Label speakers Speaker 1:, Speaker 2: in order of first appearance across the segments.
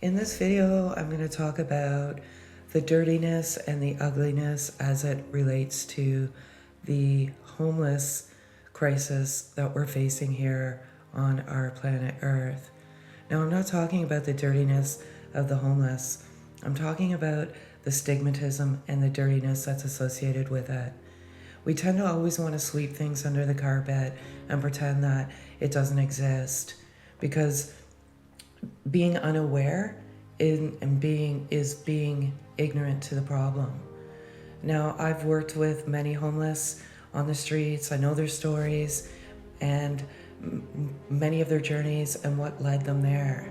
Speaker 1: In this video, I'm going to talk about the dirtiness and the ugliness as it relates to the homeless crisis that we're facing here on our planet Earth. Now, I'm not talking about the dirtiness of the homeless. I'm talking about the stigmatism and the dirtiness that's associated with it. We tend to always want to sweep things under the carpet and pretend that it doesn't exist because being unaware is being ignorant to the problem. Now, I've worked with many homeless on the streets. I know their stories and many of their journeys and what led them there.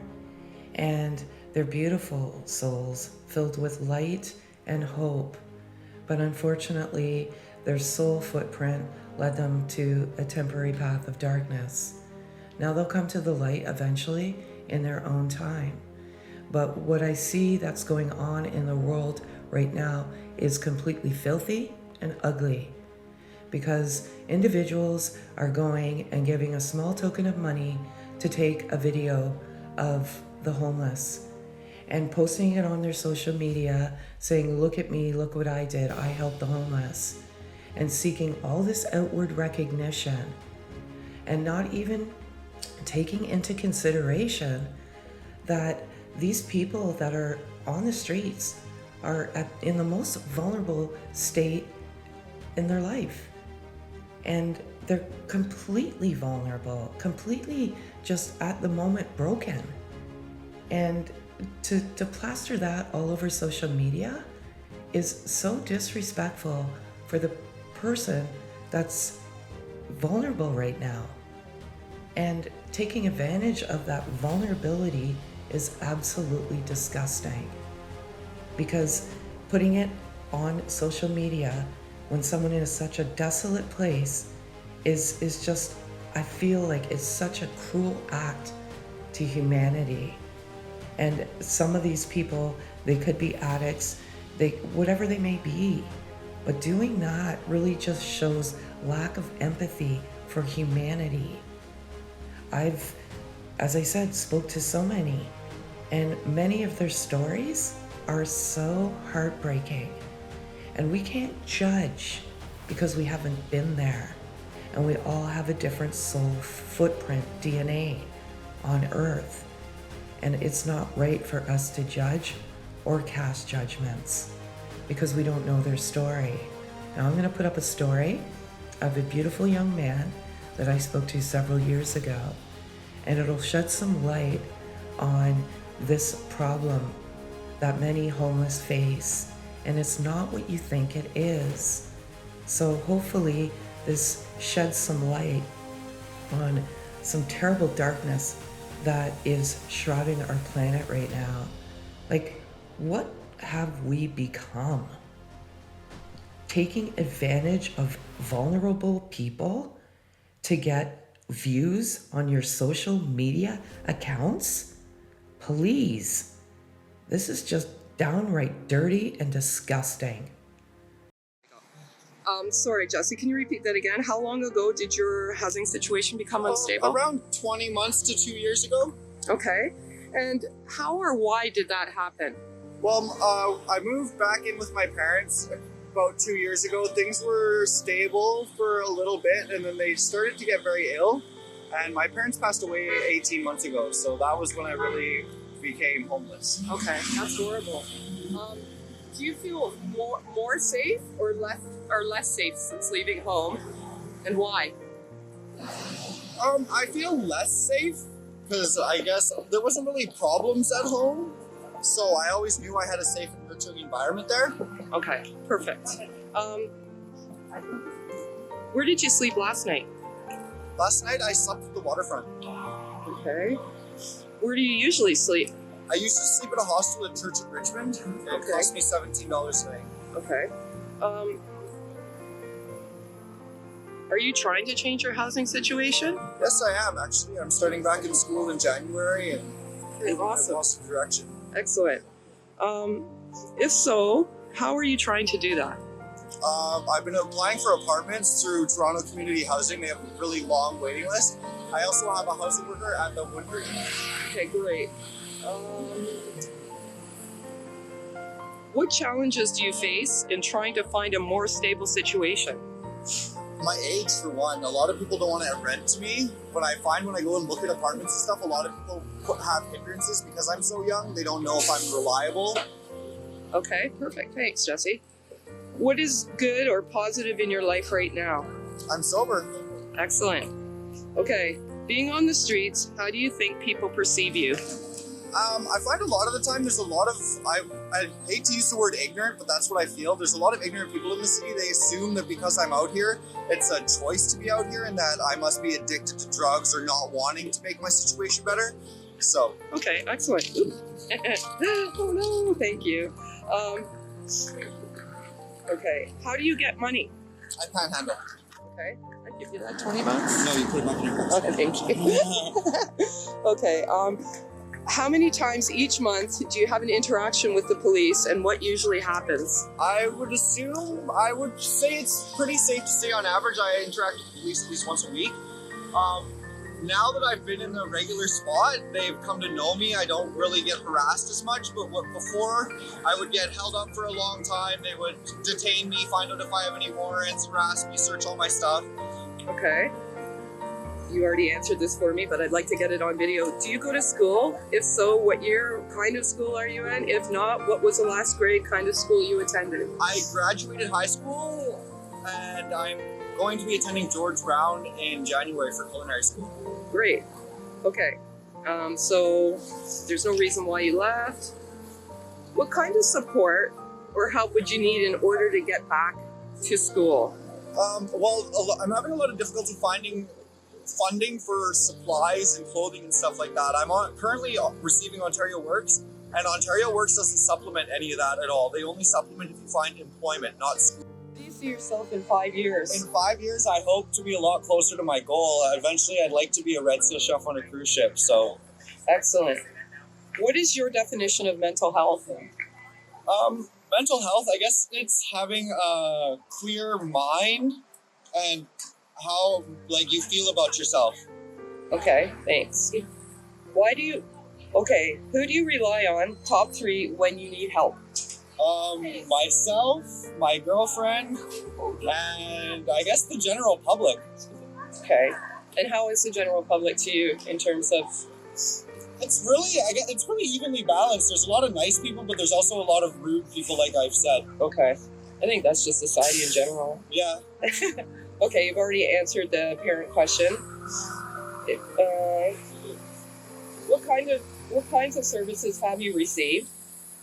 Speaker 1: And they're beautiful souls filled with light and hope. But unfortunately, their soul footprint led them to a temporary path of darkness. Now they'll come to the light eventually in their own time. But what I see that's going on in the world right now is completely filthy and ugly, because individuals are going and giving a small token of money to take a video of the homeless and posting it on their social media saying, "Look at me, look what I did, I helped the homeless," and seeking all this outward recognition and not even taking into consideration that these people that are on the streets are in the most vulnerable state in their life. And they're completely vulnerable, completely just at the moment broken. And to plaster that all over social media is so disrespectful for the person that's vulnerable right now. And taking advantage of that vulnerability is absolutely disgusting, because putting it on social media when someone is such a desolate place is just, I feel like it's such a cruel act to humanity. And some of these people, they could be addicts, whatever they may be, but doing that really just shows lack of empathy for humanity. I've, as I said, spoke to so many, and many of their stories are so heartbreaking. And we can't judge because we haven't been there. And we all have a different soul footprint, DNA on Earth. And it's not right for us to judge or cast judgments because we don't know their story. Now I'm gonna put up a story of a beautiful young man that I spoke to several years ago, and it'll shed some light on this problem that many homeless face, and it's not what you think it is. So hopefully this sheds some light on some terrible darkness that is shrouding our planet right now. Like, what have we become? Taking advantage of vulnerable people to get views on your social media accounts? Please, this is just downright dirty and disgusting.
Speaker 2: Sorry, Jesse, can you repeat that again? How long ago did your housing situation become unstable?
Speaker 3: Around 20 months to 2 years ago.
Speaker 2: Okay. And how or why did that happen?
Speaker 3: Well, I moved back in with my parents about 2 years ago. Things were stable for a little bit, and then they started to get very ill. And my parents passed away 18 months ago, so that was when I really became homeless.
Speaker 2: Okay, that's horrible. Do you feel more safe or less safe since leaving home, and why?
Speaker 3: I feel less safe because I guess there wasn't really problems at home, so I always knew I had a safe and nurturing environment there.
Speaker 2: Okay, perfect. Where did you sleep last night?
Speaker 3: Last night I slept at the waterfront.
Speaker 2: Okay. Where do you usually sleep?
Speaker 3: I used to sleep at a hostel at Church of Richmond. It cost me $17 a night.
Speaker 2: Okay. Are you trying to change your housing situation?
Speaker 3: Yes, I am actually. I'm starting back in school in January, and
Speaker 2: Awesome.
Speaker 3: I've lost the direction.
Speaker 2: Excellent. If so, how are you trying to do that?
Speaker 3: I've been applying for apartments through Toronto Community Housing. They have a really long waiting list. I also have a housing worker at the Woodbury.
Speaker 2: Okay, great. What challenges do you face in trying to find a more stable situation?
Speaker 3: My age, for one. A lot of people don't want to rent to me, but I find when I go and look at apartments and stuff, a lot of people have hindrances because I'm so young. They don't know if I'm reliable.
Speaker 2: Okay, perfect. Thanks, Jesse. What is good or positive in your life right now?
Speaker 3: I'm sober.
Speaker 2: Excellent. Okay, being on the streets, how do you think people perceive you?
Speaker 3: I find a lot of the time there's a lot of, I hate to use the word ignorant, but that's what I feel. There's a lot of ignorant people in the city. They assume that because I'm out here, it's a choice to be out here and that I must be addicted to drugs or not wanting to make my situation better. So.
Speaker 2: Okay, excellent. Oh no, thank you. Okay, how do you get money?
Speaker 3: I panhandle.
Speaker 2: Okay, I give you that $20.
Speaker 3: No, you put it back in your purse.
Speaker 2: Okay, thank you. Okay, how many times each month do you have an interaction with the police and what usually happens?
Speaker 3: I would say it's pretty safe to say on average I interact with the police at least once a week. Now that I've been in the regular spot, they've come to know me. I don't really get harassed as much, but before I would get held up for a long time. They would detain me, find out if I have any warrants, harass me, search all my stuff.
Speaker 2: Okay. You already answered this for me, but I'd like to get it on video. Do you go to school? If so, what year kind of school are you in? If not, what was the last grade kind of school you attended?
Speaker 3: I graduated high school and I'm going to be attending George Brown in January for culinary school.
Speaker 2: Great. Okay. So there's no reason why you left. What kind of support or help would you need in order to get back to school?
Speaker 3: I'm having a lot of difficulty finding funding for supplies and clothing and stuff like that. I'm currently receiving Ontario Works, and Ontario Works doesn't supplement any of that at all. They only supplement if you find employment, not school.
Speaker 2: Do you see yourself in 5 years?
Speaker 3: In 5 years, I hope to be a lot closer to my goal. Eventually, I'd like to be a Red Seal chef on a cruise ship. So,
Speaker 2: excellent. What is your definition of mental health?
Speaker 3: Mental health, I guess it's having a clear mind and how you feel about yourself.
Speaker 2: Okay, thanks. Who do you rely on, top 3, when you need help?
Speaker 3: Myself, my girlfriend, and I guess the general public.
Speaker 2: Okay. And how is the general public to you in terms of?
Speaker 3: It's pretty evenly balanced. There's a lot of nice people, but there's also a lot of rude people, like I've said.
Speaker 2: Okay. I think that's just society in general.
Speaker 3: Yeah.
Speaker 2: Okay, you've already answered the parent question. What kinds of services have you received,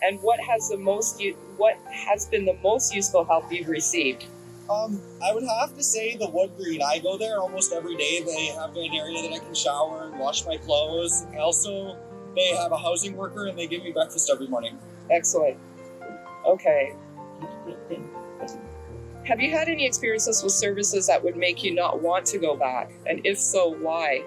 Speaker 2: and what has been the most useful help you've received?
Speaker 3: I would have to say the Wood Green. I go there almost every day. They have an area that I can shower and wash my clothes. Also, they have a housing worker and they give me breakfast every morning.
Speaker 2: Excellent. Okay. Have you had any experiences with services that would make you not want to go back? And if so, why?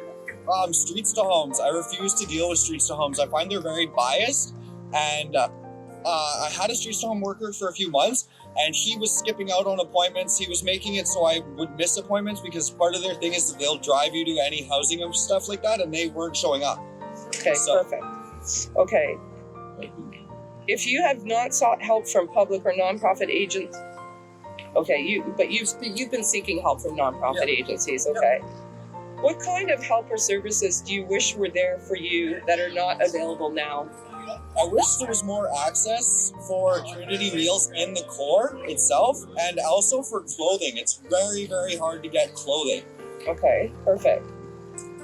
Speaker 3: Streets to homes. I refuse to deal with streets to homes. I find they're very biased. And I had a streets to home worker for a few months, and he was skipping out on appointments. He was making it so I would miss appointments because part of their thing is that they'll drive you to any housing and stuff like that, and they weren't showing up.
Speaker 2: Okay, perfect. Okay. If you have not sought help from public or nonprofit agents, you've been seeking help from nonprofit agencies, okay? What kind of help or services do you wish were there for you that are not available now?
Speaker 3: I wish there was more access for community meals in the core itself, and also for clothing. It's very, very hard to get clothing.
Speaker 2: Okay, perfect.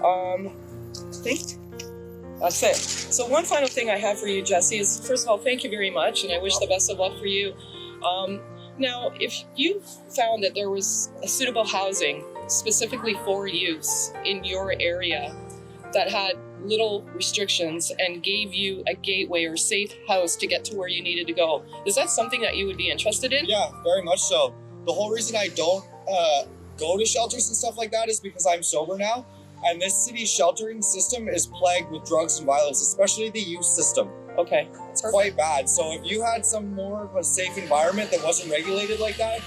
Speaker 2: I think that's it. So one final thing I have for you, Jesse, is first of all, thank you very much, and I wish the best of luck for you. Now, if you found that there was a suitable housing specifically for use in your area that had little restrictions and gave you a gateway or safe house to get to where you needed to go, is that something that you would be interested in?
Speaker 3: Yeah, very much so. The whole reason I don't go to shelters and stuff like that is because I'm sober now, and this city's sheltering system is plagued with drugs and violence, especially the youth system.
Speaker 2: Okay.
Speaker 3: It's quite bad. So if you had some more of a safe environment that wasn't regulated like that,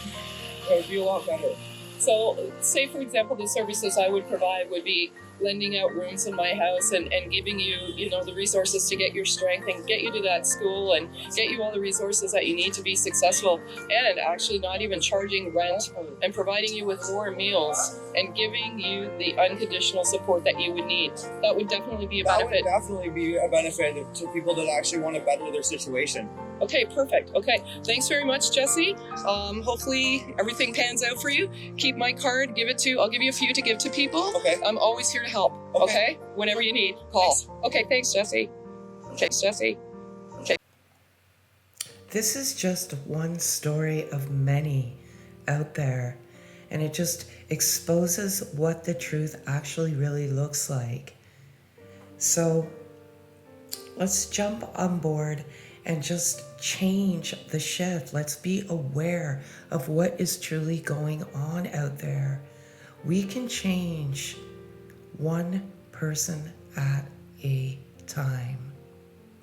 Speaker 3: it would be a lot better.
Speaker 2: So say, for example, the services I would provide would be lending out rooms in my house and giving you, you know, the resources to get your strength and get you to that school and get you all the resources that you need to be successful, and actually not even charging rent and providing you with more meals and giving you the unconditional support that you would need. That would definitely be a
Speaker 3: That
Speaker 2: benefit.
Speaker 3: would definitely be a benefit to people that actually want to better their situation.
Speaker 2: Okay, perfect. Okay, thanks very much, Jesse. Hopefully everything pans out for you. Keep my card, I'll give you a few to give to people.
Speaker 3: Okay.
Speaker 2: I'm always here to help. Okay? Whenever you need, call.
Speaker 3: Thanks.
Speaker 2: Okay, thanks, Jesse. Thanks, Jesse.
Speaker 1: This is just one story of many out there, and it just exposes what the truth actually really looks like. So let's jump on board and just change the shift. Let's be aware of what is truly going on out there. We can change one person at a time.